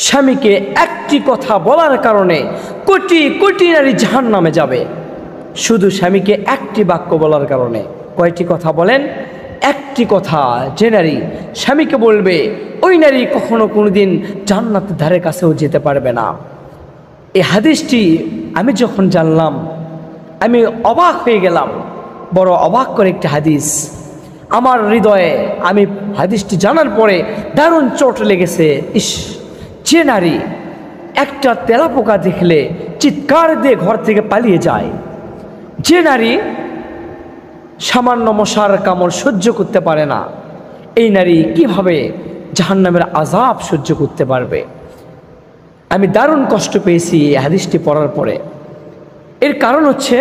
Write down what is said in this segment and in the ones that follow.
স্বামীকে একটি কথা বলার কারণে কোটি কোটি নারী জাহান্নামে যাবে। শুধু স্বামীকে একটি বাক্য বলার কারণে। কয়টি কথা বলেন? একটি কথা যে নারী স্বামীকে বলবে, ওই নারী কখনো কোনোদিন জান্নাতের ধারে কাছেও যেতে পারবে না। এই হাদিসটি আমি যখন জানলাম আমি অবাক হয়ে গেলাম। বড় অবাক করে একটি হাদিস আমার হৃদয়ে। আমি হাদিসটি জানার পরে দারুণ চোট লেগেছে। ইস, যে নারী একটা তেলাপোকা দেখলে চিৎকার দিয়ে ঘর থেকে পালিয়ে যায়, যে নারী সামান্য মশার কামড় সহ্য করতে পারে না, এই নারী কিভাবে জাহান্নামের আযাব সহ্য করতে পারবে? আমি দারুণ কষ্ট পেয়েছি এই হাদিসটি পড়ার পরে। এর কারণ হচ্ছে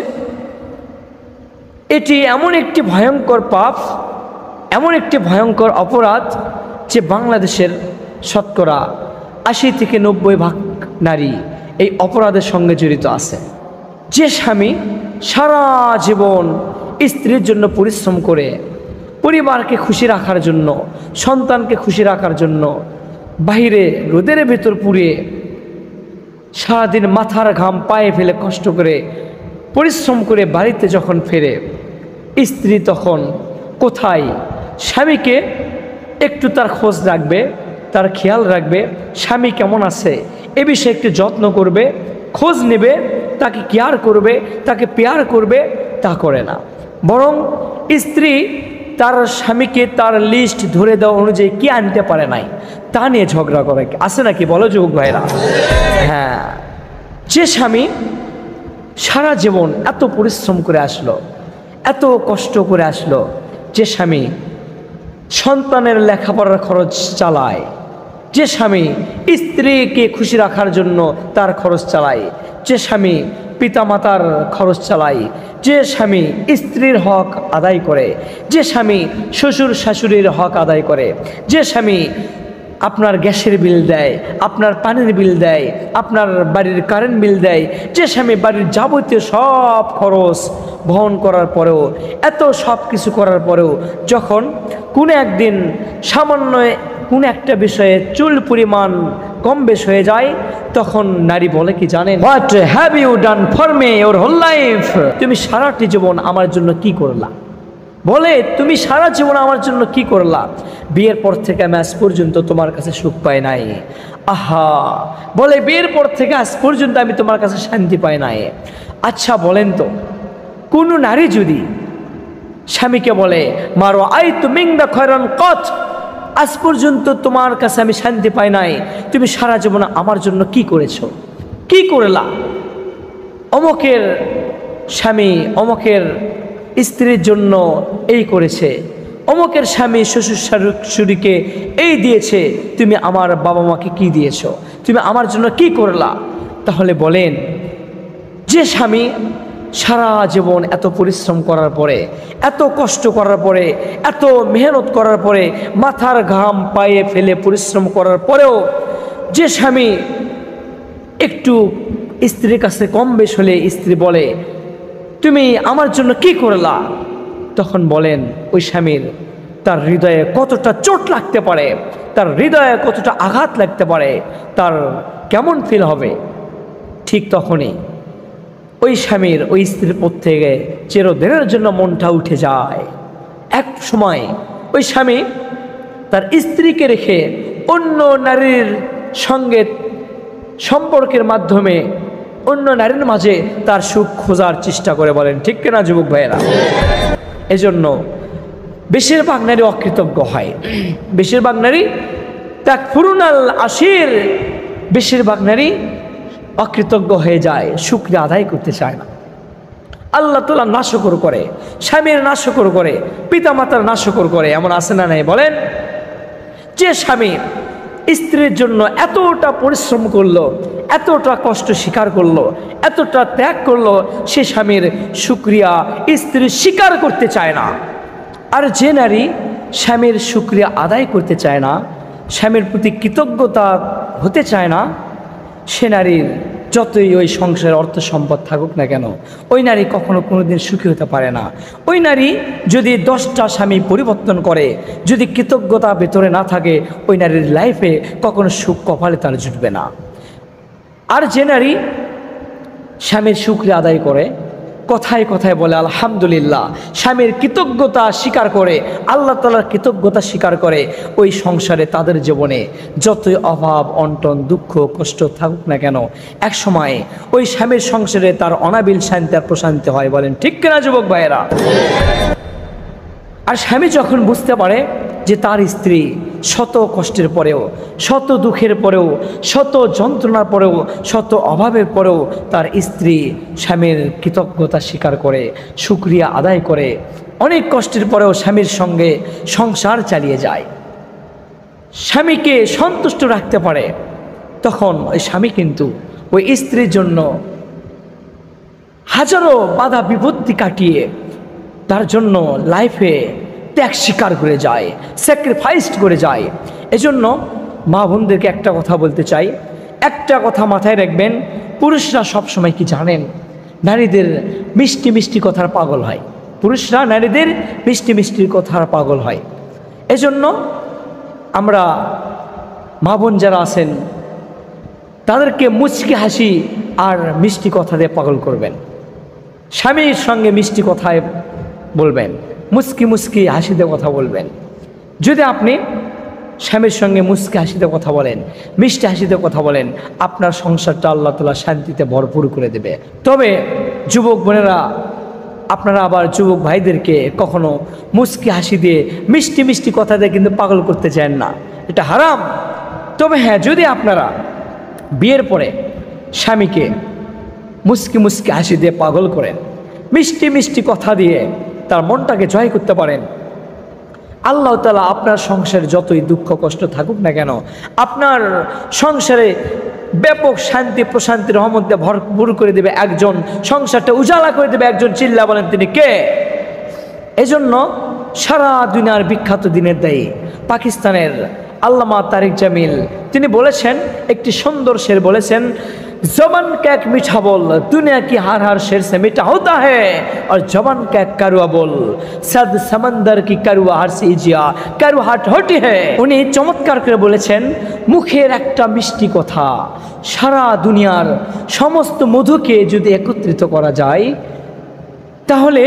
এটি এমন একটি ভয়ঙ্কর পাপ, এমন একটি ভয়ঙ্কর অপরাধ যে বাংলাদেশের শতকরা 80 থেকে 90% নারী এই অপরাধের সঙ্গে জড়িত আছে। যে স্বামী সারা জীবন স্ত্রীর জন্য পরিশ্রম করে, পরিবারকে খুশি রাখার জন্য, সন্তানকে খুশি রাখার জন্য বাইরে রোদের ভেতর পুড়িয়ে সারাদিন মাথার ঘাম পায়ে ফেলে কষ্ট করে পরিশ্রম করে বাড়িতে যখন ফেরে, স্ত্রী তখন কোথায় স্বামীকে একটু তার খোঁজ রাখবে, তার খেয়াল রাখবে, স্বামী কেমন আছে এ বিষয়ে একটু যত্ন করবে, খোঁজ নেবে, তাকে কেয়ার করবে, তাকে পেয়ার করবে, তা করে না। বরং স্ত্রী তার স্বামীকে তার লিস্ট ধরে দেওয়া অনুযায়ী কি আনতে পারে নাই তা নিয়ে ঝগড়া করে। আছে নাকি বলো যুবক ভাইরা? হ্যাঁ, যে স্বামী সারা জীবন এত পরিশ্রম করে আসলো, এত কষ্ট করে আসলো, যে স্বামী সন্তানের লেখাপড়ার খরচ চালায়, যে স্বামী স্ত্রীকে খুশি রাখার জন্য তার খরচ চালায়, যে স্বামী পিতামাতার খরচ চালায়, যে স্বামী স্ত্রীর হক আদায় করে, যে স্বামী শ্বশুর শাশুড়ির হক আদায় করে, যে স্বামী আপনার গ্যাসের বিল দেয়, আপনার পানির বিল দেয়, আপনার বাড়ির কারেন্ট বিল দেয়, যে স্বামী বাড়ির যাবতীয় সব খরচ বহন করার পরেও, এত সব কিছু করার পরেও যখন কোনো একদিন সামান্য কোনো একটা বিষয়ে চুল পরিমাণ কম বেশ হয়ে যায়, তখন নারী বলে কি জানেন? What have you done for me your whole life? তুমি সারাটি জীবন আমার জন্য কি করলা? বলে তুমি সারা জীবন আমার জন্য কি করলা? বিয়ের পর থেকে আমি আজ পর্যন্ত তোমার কাছে সুখ পাই নাই। আহা, বলে বিয়ের পর থেকে আজ পর্যন্ত আমি তোমার কাছে শান্তি পাই নাই। আচ্ছা বলেন তো, কোনো নারী যদি স্বামীকে বলে মারো আই তুমি খয়রান কত, আজ পর্যন্ত তোমার কাছে আমি শান্তি পাই নাই, তুমি সারা জীবন আমার জন্য কি করেছো, কি করলা? অমকের স্বামী অমকের স্ত্রীর জন্য এই করেছে, অমকের স্বামী শ্বশুর শাশুড়িকে এই দিয়েছে, তুমি আমার বাবা মাকে কি দিয়েছো, তুমি আমার জন্য কি করলা? তাহলে বলেন, যে স্বামী সারা জীবন এত পরিশ্রম করার পরে, এত কষ্ট করার পরে, এত মেহনত করার পরে, মাথার ঘাম পায়ে ফেলে পরিশ্রম করার পরেও যে স্বামী একটু স্ত্রীর কাছে কম বেশ হলে স্ত্রী বলে তুমি আমার জন্য কি করলা, তখন বলেন ওই স্বামীর তার হৃদয়ে কতটা চোট লাগতে পারে, তার হৃদয়ে কতটা আঘাত লাগতে পারে, তার কেমন ফিল হবে? ঠিক তখনই ওই স্বামীর ওই স্ত্রীর পর থেকে চিরদিনের জন্য মনটা উঠে যায়। এক সময় ওই স্বামী তার স্ত্রীকে রেখে অন্য নারীর সঙ্গে সম্পর্কের মাধ্যমে অন্য নারীর মাঝে তার সুখ খোঁজার চেষ্টা করে। বলেন ঠিক কিনা যুবক ভাইয়েরা? এজন্য বেশিরভাগ নারী অকৃতজ্ঞ হয়, বেশিরভাগ নারী তাকফুরুনাল আশির, বেশিরভাগ নারী অকৃতজ্ঞ হয়ে যায়, শুকরিয়া আদায় করতে চায় না। আল্লাহ তাআলা নাশকর করে, স্বামীর নাশকর করে, পিতামাতার নাশকর করে, এমন আছে না নাই বলেন? যে স্বামী স্ত্রীর জন্য এতটা পরিশ্রম করলো, এতটা কষ্ট স্বীকার করলো, এতটা ত্যাগ করলো, সে স্বামীর শুকরিয়া স্ত্রী স্বীকার করতে চায় না। আর যে নারী স্বামীর শুকরিয়া আদায় করতে চায় না, স্বামীর প্রতি কৃতজ্ঞতা হতে চায় না, সে নারীর যতই ওই সংসারে অর্থ সম্পদ থাকুক না কেন, ওই নারী কখনো কোনোদিন সুখী হতে পারে না। ওই নারী যদি 10টা স্বামী পরিবর্তন করে, যদি কৃতজ্ঞতা ভেতরে না থাকে, ওই নারীর লাইফে কখনো সুখ কপালে তার জুটবে না। আর যে নারী স্বামীর শুকরিয়া আদায় করে, কথায় কথায় বলে আলহামদুলিল্লাহ, স্বামীর কৃতজ্ঞতা স্বীকার করে, আল্লাহ তাআলার কৃতজ্ঞতা স্বীকার করে, ওই সংসারে তাদের জীবনে যতই অভাব অনটন দুঃখ কষ্ট থাকুক না কেন, এক সময় ওই স্বামীর সংসারে তার অনাবিল শান্তি আর প্রশান্তি হয়। বলেন ঠিক কিনা যুবক ভাইয়েরা? আর স্বামী যখন বুঝতে পারে যে তার স্ত্রী শত কষ্টের পরেও, শত দুঃখের পরেও, শত যন্ত্রণার পরেও, শত অভাবের পরেও তার স্ত্রী স্বামীর কৃতজ্ঞতা স্বীকার করে, শুকরিয়া আদায় করে, অনেক কষ্টের পরেও স্বামীর সঙ্গে সংসার চালিয়ে যায়, স্বামীকে সন্তুষ্ট রাখতে পারে, তখন ওই স্বামী কিন্তু ওই স্ত্রীর জন্য হাজারো বাধা বিপত্তি কাটিয়ে তার জন্য লাইফে ত্যাগ স্বীকার করে যায়, স্যাক্রিফাইস করে যায়। এজন্য মা বোনদেরকে একটা কথা বলতে চাই, একটা কথা মাথায় রাখবেন, পুরুষরা সবসময় কি জানেন, নারীদের মিষ্টি মিষ্টি কথার পাগল হয়। পুরুষরা নারীদের মিষ্টি মিষ্টি কথার পাগল হয়। এজন্য আমরা মা বোন যারা আছেন তাদেরকে মুচকি হাসি আর মিষ্টি কথা দিয়ে পাগল করবেন। স্বামীর সঙ্গে মিষ্টি কথায় বলবেন, মুচকি মুচকি হাসিতে কথা বলবেন। যদি আপনি স্বামীর সঙ্গে মুচকি হাসিতে কথা বলেন, মিষ্টি হাসিতে কথা বলেন, আপনার সংসারটা আল্লাহ তাআলা শান্তিতে ভরপুর করে দেবে। তবে যুবক বোনেরা, আপনারা আবার যুবক ভাইদেরকে কখনো মুচকি হাসি দিয়ে মিষ্টি মিষ্টি কথা দিয়ে কিন্তু পাগল করতে চান না, এটা হারাম। তবে হ্যাঁ, যদি আপনারা বিয়ের পরে স্বামীকে মুচকি মুচকি হাসি দিয়ে পাগল করেন, মিষ্টি মিষ্টি কথা দিয়ে তার মনটাকে জয় করতে পারেন, আল্লাহ তাআলা আপনার সংসারে যতই দুঃখ কষ্ট থাকুক না কেন, আপনার সংসারে ব্যাপক শান্তি প্রশান্তি রহমত দিয়ে ভরপুর করে দেবে। একজন সংসারটা উজালা করে দেবে। একজন চিল্লা বলেন তিনি কে? এজন্য সারা দুনিয়ার বিখ্যাত দিনের দায়ী পাকিস্তানের আল্লামা তারিক জামিল তিনি বলেছেন, একটি সুন্দর শের বলেছেন, জবান का एक मीठा बोल दुनिया की हर हर शेर से मीठा होता है और जबान का एक कड़वा बोल सद समंदर की कड़वाहट से इजिया कड़वाहट होती है। উনি চমৎকার করে বলেছেন, মুখের একটা মিষ্টি কথা সারা দুনিয়ার সমস্ত মধুকে যদি একত্রিত করা যায়, তাহলে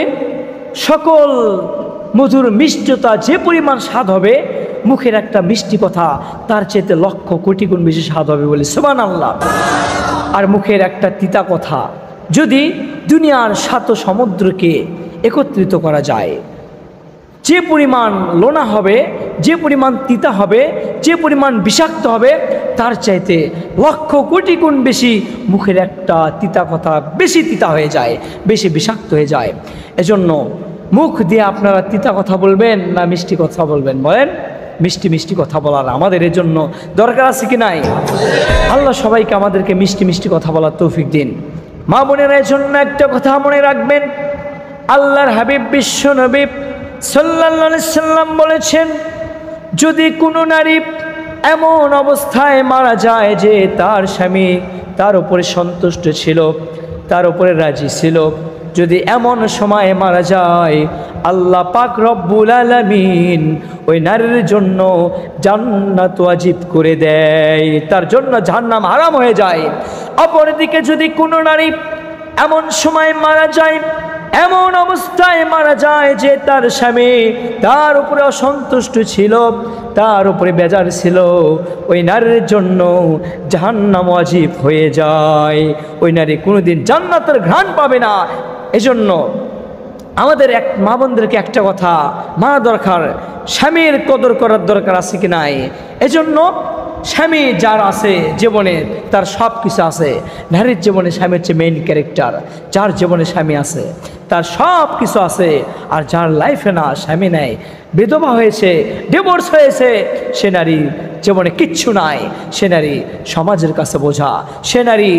সকল মধুর মিষ্টতা যে পরিমাণ স্বাদ হবে, মুখের একটা মিষ্টি কথা তার চেয়ে লক্ষ কোটি গুণ বেশি স্বাদ হবে বলে সুবহানাল্লাহ। আর মুখের একটা তিতা কথা যদি দুনিয়ার 7 সমুদ্রকে একত্রিত করা যায়, যে পরিমাণ লোনা হবে, যে পরিমাণ তিতা হবে, যে পরিমাণ বিষাক্ত হবে, তার চাইতে লক্ষ কোটি গুণ বেশি মুখের একটা তিতা কথা বেশি তিতা হয়ে যায়, বেশি বিষাক্ত হয়ে যায়। এজন্য মুখ দিয়ে আপনারা তিতা কথা বলবেন না মিষ্টি কথা বলবেন? বলেন, মিষ্টি মিষ্টি কথা বলার আমাদের এর জন্য দরকার আছে কি নাই? আল্লাহ সবাইকে আমাদেরকে মিষ্টি মিষ্টি কথা বলার তৌফিক দিন। মা বোনেরা, এর জন্য একটা কথা মনে রাখবেন, আল্লাহর হাবিব বিশ্ব নবী সাল্লাল্লাহু আলাইহি সাল্লাম বলেছেন, যদি কোনো নারী এমন অবস্থায় মারা যায় যে তার স্বামী তার উপরে সন্তুষ্ট ছিল, তার উপরে রাজি ছিল, যদি এমন সময় মারা যায়, আল্লাহ পাক রব্বুল আলামিন ওই নারীর জন্য জান্নাত ওয়াজিব করে দেয়, তার জন্য জাহান্নাম হারাম হয়ে যায়। অপরদিকে যদি কোনো নারী এমন সময় মারা যায়, এমন অবস্থায় মারা যায় যে তার স্বামী তার উপরে অসন্তুষ্ট ছিল, তার উপরে বেজার ছিল, ওই নারীর জন্য জাহান্নাম ওয়াজিব হয়ে যায়। ওই নারী কোনোদিন জান্নাতের ঘ্রাণ পাবে না। এজন্য আমাদের মা বোনদেরকে একটা কথা মানা দরকার, স্বামীর কদর করার দরকার আছে কি নাই। এজন্য স্বামী যার আছে জীবনে, তার সব কিছু আছে। নারীর জীবনে স্বামী হচ্ছে মেইন ক্যারেক্টার। যার জীবনে স্বামী আছে তার সব কিছু আছে, আর যার লাইফে না স্বামী নেই, বিধবা হয়েছে, ডিভোর্স হয়েছে, সে নারী জীবনে কিচ্ছু নাই। সে নারী সমাজের কাছে বোঝা, সে নারী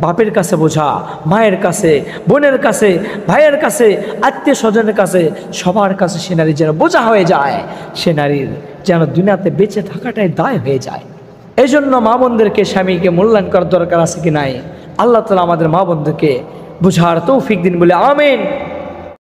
বাপের কাছে বোঝা, মায়ের কাছে, বোনের কাছে, ভাইয়ের কাছে, আত্মীয় স্বজনের কাছে, সবার কাছে সে নারী যেন বোঝা হয়ে যায়। সে নারীর যেন দুনিয়াতে বেঁচে থাকাটাই দায় হয়ে যায়। এই জন্য মা বোনদেরকে স্বামীকে মূল্যায়ন করার দরকার আছে কি নাই? আল্লাহ তাআলা আমাদের মা বোনদেরকে বুঝার তৌফিক দিন বলে আমিন।